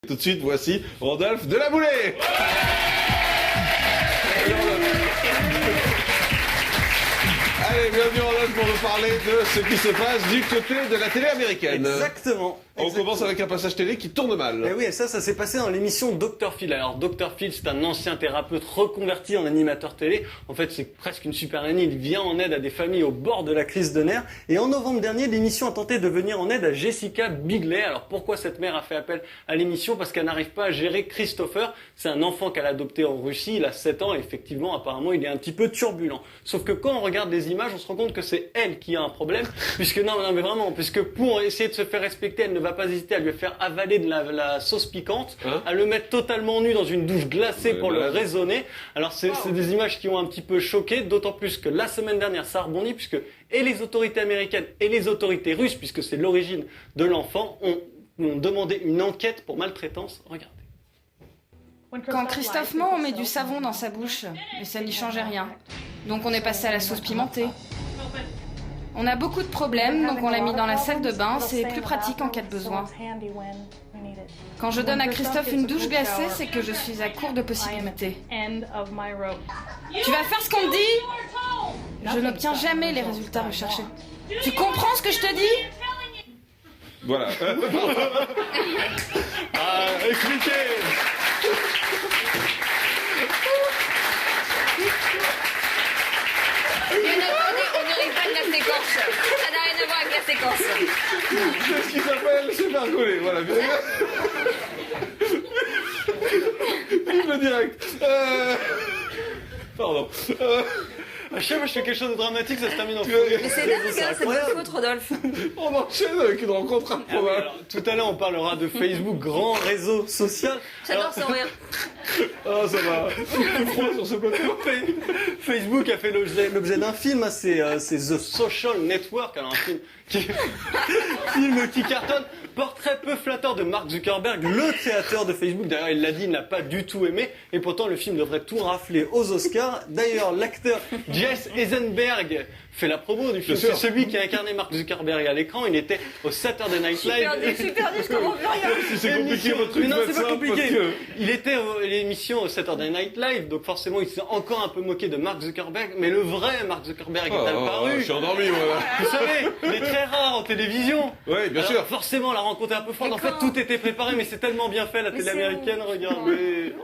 Tout de suite, voici Rodolphe Delaboulé. Allez, bienvenue Rodolphe pour nous parler de ce qui se passe du côté de la télé américaine. Exactement. On commence avec un passage télé qui tourne mal. Et oui, et ça s'est passé dans l'émission Dr Phil. Alors Dr Phil, c'est un ancien thérapeute reconverti en animateur télé. En fait, c'est presque une super nanny. Il vient en aide à des familles au bord de la crise de nerfs. Et en novembre dernier, l'émission a tenté de venir en aide à Jessica Bigley. Alors pourquoi cette mère a fait appel à l'émission? Parce qu'elle n'arrive pas à gérer Christopher. C'est un enfant qu'elle a adopté en Russie. Il a 7 ans et effectivement, apparemment, il est un petit peu turbulent. Sauf que quand on regarde les images, on se rend compte que c'est elle qui a un problème. Puisque non mais vraiment, puisque pour essayer de se faire respecter, elle ne va pas hésiter à lui faire avaler de la sauce piquante, à le mettre totalement nu dans une douche glacée pour le raisonner. Alors c'est des images qui ont un petit peu choqué, d'autant plus que la semaine dernière ça rebondit, puisque et les autorités américaines et les autorités russes, puisque c'est l'origine de l'enfant, ont demandé une enquête pour maltraitance. Regardez. Quand Christophe ment, on met du savon dans sa bouche, mais ça n'y changeait rien. Donc on est passé à la sauce pimentée. On a beaucoup de problèmes, donc on l'a mis dans la salle de bain, c'est plus pratique en cas de besoin. Quand je donne à Christophe une douche glacée, c'est que je suis à court de possibilités. Tu vas faire ce qu'on te dit? Je n'obtiens jamais les résultats recherchés. Tu comprends ce que je te dis? Voilà. Expliquez. Bien entendu, on n'aurait pas de la séquence. Ça n'a rien à voir avec la séquence. C'est ce qui s'appelle super coulé. Voilà. Vive le direct. Pardon. À chaque fois que je fais quelque chose de dramatique, ça se termine en fou. Mais c'est dingue, hein, c'est de votre faute, Rodolphe. On enchaîne avec une rencontre improbable. Alors, tout à l'heure, on parlera de Facebook, grand réseau social. J'adore son rire. Ah, ça va. Plus froid sur ce côté. Facebook a fait l'objet d'un film, hein, c'est The Social Network, alors un film qui cartonne. Portrait peu flatteur de Mark Zuckerberg, le créateur de Facebook. D'ailleurs, il l'a dit, il n'a pas du tout aimé. Et pourtant, le film devrait tout rafler aux Oscars. D'ailleurs, l'acteur Jesse Eisenberg fait la promo du film. C'est celui qui a incarné Mark Zuckerberg à l'écran. Il était au Saturday Night Live. Super dur, je comprends plus rien. Si c'est compliqué, votre truc, Mais non, c'est faites pas ça, compliqué. parce que- Il était à l'émission au Saturday Night Live, donc forcément, il s'est encore un peu moqué de Mark Zuckerberg. Mais le vrai Mark Zuckerberg est apparu. Je suis endormi, moi. Vous savez, il est très rare en télévision. Oui, bien Alors, sûr. Forcément, la rencontre est un peu forte. En fait, tout était préparé, mais c'est tellement bien fait, la télé c'est américaine, regardez.